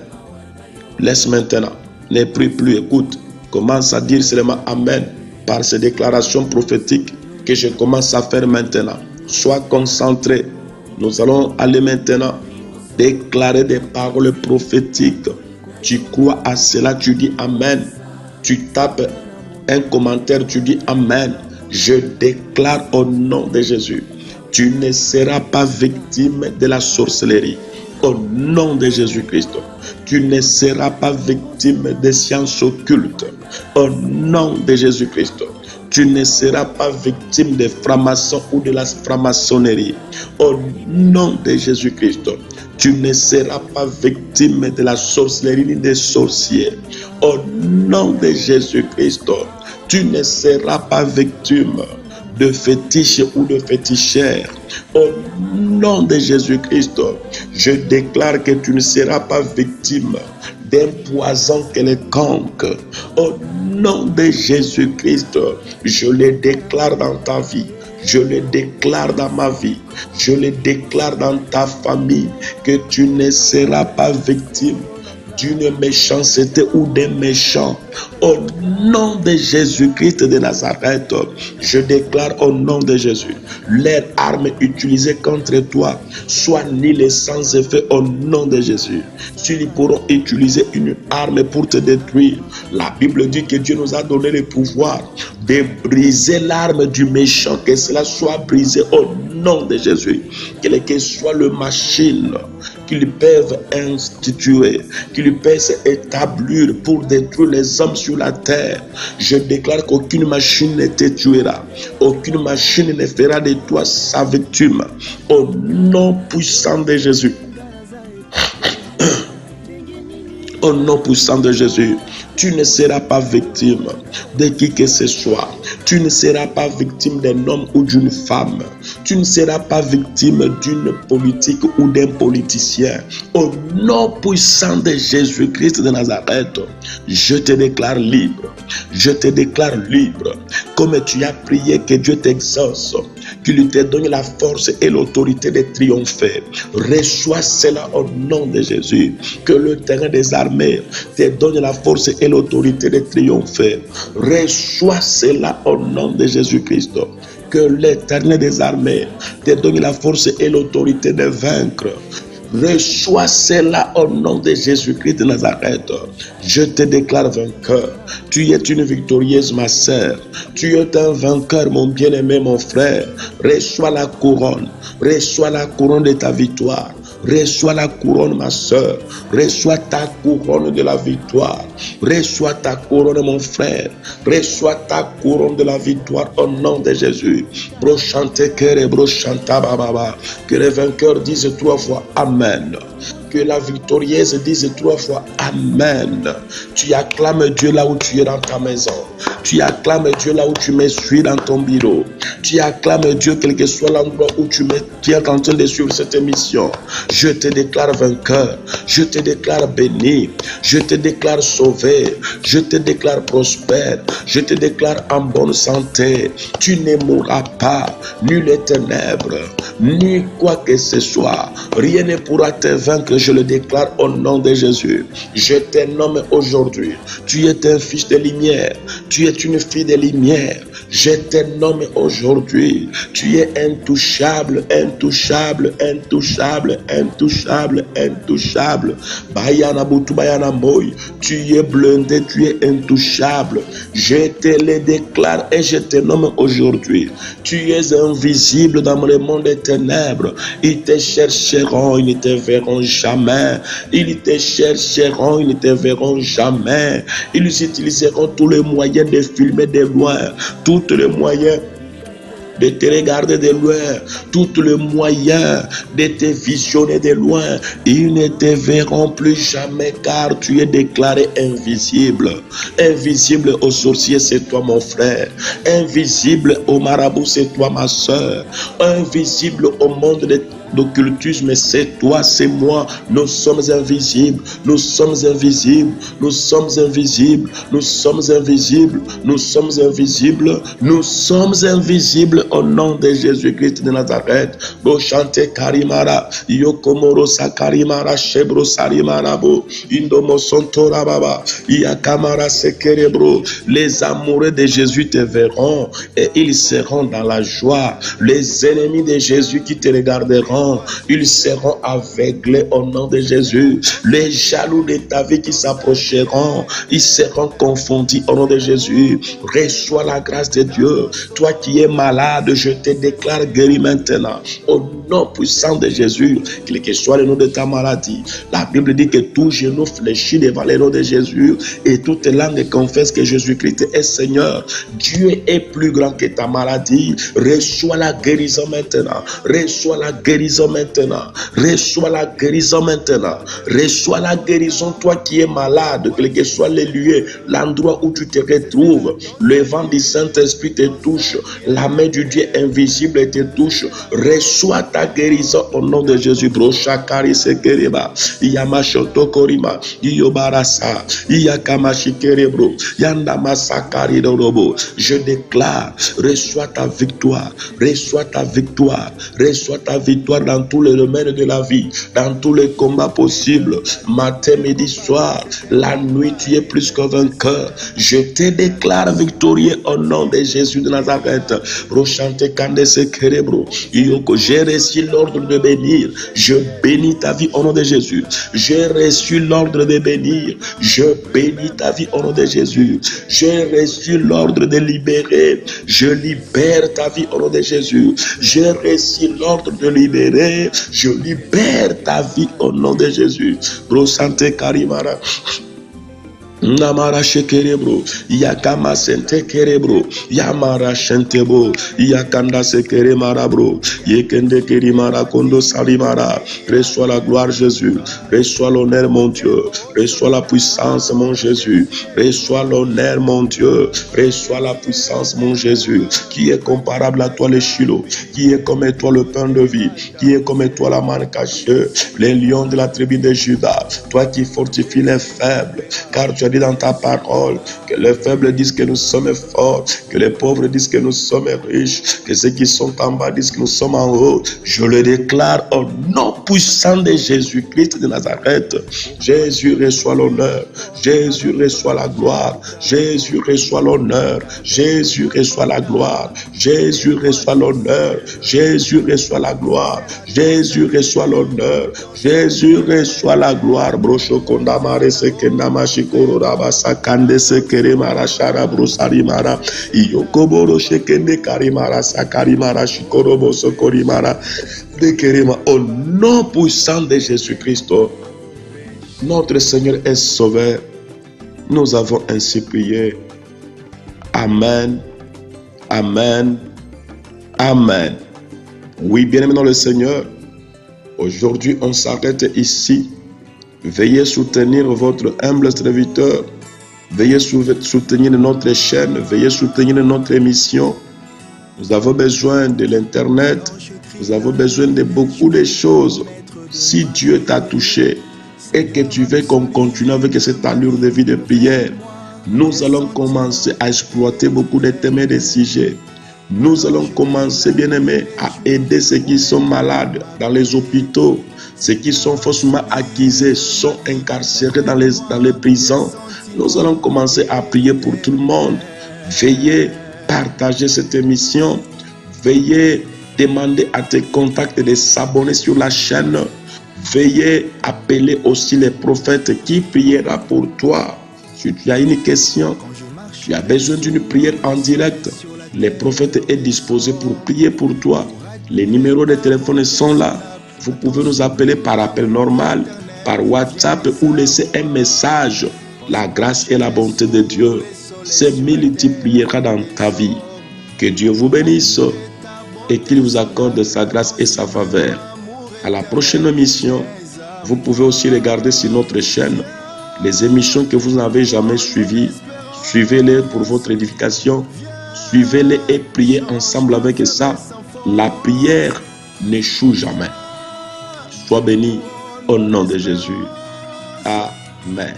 Laisse maintenant, ne prie plus, écoute, commence à dire seulement Amen par ces déclarations prophétiques que je commence à faire maintenant. Sois concentré. Nous allons aller maintenant déclarer des paroles prophétiques. Tu crois à cela, tu dis Amen. Tu tapes un commentaire, tu dis Amen. Je déclare au nom de Jésus, tu ne seras pas victime de la sorcellerie. Au nom de Jésus-Christ, tu ne seras pas victime des sciences occultes. Au nom de Jésus-Christ, tu ne seras pas victime des francs-maçons ou de la franc-maçonnerie. Au nom de Jésus-Christ, tu ne seras pas victime de la sorcellerie ni des sorciers. Au nom de Jésus-Christ, tu ne seras pas victime de fétiches ou de fétichères. Au nom de Jésus-Christ, je déclare que tu ne seras pas victime d'un poison quelconque. Au nom de Jésus-Christ, je le déclare dans ta vie. Je le déclare dans ma vie. Je le déclare dans ta famille que tu ne seras pas victime d'une méchanceté ou des méchants. Au nom de Jésus-Christ de Nazareth, je déclare au nom de Jésus, les armes utilisées contre toi soient nulles sans effet au nom de Jésus. S'ils pourront utiliser une arme pour te détruire, la Bible dit que Dieu nous a donné le pouvoir de briser l'arme du méchant, que cela soit brisé au nom de Jésus. Quelle que soit le machine qu'ils peuvent instituer, qu'ils peuvent établir pour détruire les hommes sur la terre, je déclare qu'aucune machine ne te tuera, aucune machine ne fera de toi sa victime, au nom puissant de Jésus. Au nom puissant de Jésus, tu ne seras pas victime de qui que ce soit. Tu ne seras pas victime d'un homme ou d'une femme. Tu ne seras pas victime d'une politique ou d'un politicien. Au nom puissant de Jésus-Christ de Nazareth, je te déclare libre. Je te déclare libre. Comme tu as prié que Dieu t'exauce, qu'il te donne la force et l'autorité de triompher. Reçois cela au nom de Jésus. Que le terrain des armées te donne la force et l'autorité de triompher. Reçois cela au nom de Jésus-Christ. Que l'Éternel des armées te donne la force et l'autorité de vaincre. Reçois cela au nom de Jésus-Christ de Nazareth. Je te déclare vainqueur. Tu es une victorieuse, ma sœur. Tu es un vainqueur, mon bien-aimé, mon frère. Reçois la couronne. Reçois la couronne de ta victoire. Reçois la couronne, ma soeur. Reçois ta couronne de la victoire. Reçois ta couronne, mon frère. Reçois ta couronne de la victoire au nom de Jésus. Que les vainqueurs disent 3 fois Amen. Que la victorieuse dise 3 fois Amen. Tu acclames Dieu là où tu es dans ta maison. Tu acclames Dieu là où tu me suis dans ton bureau. Tu acclames Dieu quel que soit l'endroit où tu es en train de suivre cette émission. Je te déclare vainqueur. Je te déclare béni. Je te déclare sauvé. Je te déclare prospère. Je te déclare en bonne santé. Tu ne mourras pas. Ni les ténèbres, ni quoi que ce soit. Rien ne pourra te vaincre. Je le déclare au nom de Jésus. Je te nomme aujourd'hui. Tu es un fils de lumière. Tu es une fille de lumière. Je te nomme aujourd'hui. Tu es intouchable, intouchable, intouchable, intouchable, intouchable. Bayana Boutou Bayana Moy. Tu es blindé, tu es intouchable. Je te le déclare et je te nomme aujourd'hui. Tu es invisible dans le monde des ténèbres. Ils te chercheront, ils ne te verront jamais. Ils te chercheront, ils ne te verront jamais. Ils utiliseront tous les moyens de filmer de loin, tous les moyens de te regarder de loin, tous les moyens de te visionner de loin. Ils ne te verront plus jamais car tu es déclaré invisible. Invisible aux sorciers, c'est toi mon frère. Invisible aux marabouts, c'est toi ma soeur. Invisible au monde d'occultisme, c'est toi, c'est moi. Nous sommes invisibles. Nous sommes invisibles. Nous sommes invisibles. Nous sommes invisibles. Nous sommes invisibles. Nous sommes invisibles au nom de Jésus-Christ de Nazareth. Bochante Karimara, Yokomoro Sakarimara, Shebro Sarimarabo, Indomo Sontora Baba, Yakamara Sekerebro. Les amoureux de Jésus te verront et ils seront dans la joie. Les ennemis de Jésus qui te regarderont, ils seront aveuglés au nom de Jésus. Les jaloux de ta vie qui s'approcheront, ils seront confondus au nom de Jésus. Reçois la grâce de Dieu. Toi qui es malade, je te déclare guéri maintenant. Au nom puissant de Jésus, quel que soit le nom de ta maladie. La Bible dit que tout genou fléchit devant le nom de Jésus et toute langue confesse que Jésus-Christ est Seigneur. Dieu est plus grand que ta maladie. Reçois la guérison maintenant. Reçois la guérison guérison maintenant. Reçois la guérison maintenant. Reçois la guérison, toi qui es malade, quel que soit les lieux, l'endroit où tu te retrouves. Le vent du Saint-Esprit te touche. La main du Dieu invisible te touche. Reçois ta guérison au nom de Jésus. Broshakari sekereba. Yamashoto korima. Yobarasa. Yakamashikerebro. Yandamasakari dorobo. Je déclare, reçois ta victoire. Reçois ta victoire. Reçois ta victoire dans tous les domaines de la vie, dans tous les combats possibles. Matin, midi, soir, la nuit, tu es plus que vainqueur. Je te déclare victorieux au nom de Jésus de Nazareth. J'ai reçu l'ordre de bénir. Je bénis ta vie au nom de Jésus. J'ai reçu l'ordre de bénir. Je bénis ta vie au nom de Jésus. J'ai reçu l'ordre de libérer. Je libère ta vie au nom de Jésus. J'ai reçu l'ordre de libérer. Je libère ta vie au nom de Jésus. Brosante Karimara. Namara shekerebro, yakama sente kerebro, yamara shentebo, yakanda sekere marabro, yekende kerimara kondo salimara. Reçois la gloire Jésus, reçois l'honneur mon Dieu, reçois la puissance mon Jésus, reçois l'honneur mon Dieu, reçois la puissance mon Jésus, qui est comparable à toi le Shiloh, qui est comme toi le pain de vie, qui est comme toi la manne cachée, les lions de la tribu de Juda, toi qui fortifies les faibles, car tu as dit dans ta parole que les faibles disent que nous sommes forts, que les pauvres disent que nous sommes riches, que ceux qui sont en bas disent que nous sommes en haut. Je le déclare au nom puissant de Jésus-Christ de Nazareth. Jésus reçoit l'honneur, Jésus reçoit la gloire, Jésus reçoit l'honneur, Jésus reçoit la gloire, Jésus reçoit l'honneur, Jésus reçoit la gloire, Jésus reçoit l'honneur, Jésus reçoit la gloire. Brocho kondamare sekendama shikoro rabasa kande sekere mara shara brosari mara iyokoboro shekende karimara sakarimara shikoro boso korimara dekerema. Au nom puissant de Jésus-Christ, notre Seigneur est sauveur. Nous avons ainsi prié. Amen. Amen. Amen. Oui, bien-aimés dans le Seigneur, aujourd'hui on s'arrête ici. Veuillez soutenir votre humble serviteur. Veuillez soutenir notre chaîne. Veuillez soutenir notre émission. Nous avons besoin de l'Internet. Nous avons besoin de beaucoup de choses. Si Dieu t'a touché et que tu veux qu'on continue avec cette allure de vie de prière, nous allons commencer à exploiter beaucoup de thèmes et de sujets. Nous allons commencer, bien-aimés, à aider ceux qui sont malades dans les hôpitaux, ceux qui sont faussement accusés, sont incarcérés dans les prisons. Nous allons commencer à prier pour tout le monde. Veuillez partager cette émission. Veuillez demander à tes contacts de s'abonner sur la chaîne. Veuillez appeler aussi les prophètes qui priera pour toi. Si tu as une question, tu as besoin d'une prière en direct, les prophètes sont disposés pour prier pour toi. Les numéros de téléphone sont là. Vous pouvez nous appeler par appel normal, par WhatsApp ou laisser un message. La grâce et la bonté de Dieu se multipliera dans ta vie. Que Dieu vous bénisse et qu'il vous accorde sa grâce et sa faveur. À la prochaine émission, vous pouvez aussi regarder sur notre chaîne les émissions que vous n'avez jamais suivies. Suivez-les pour votre édification. Suivez-les et priez ensemble avec ça. La prière n'échoue jamais. Sois béni au nom de Jésus. Amen.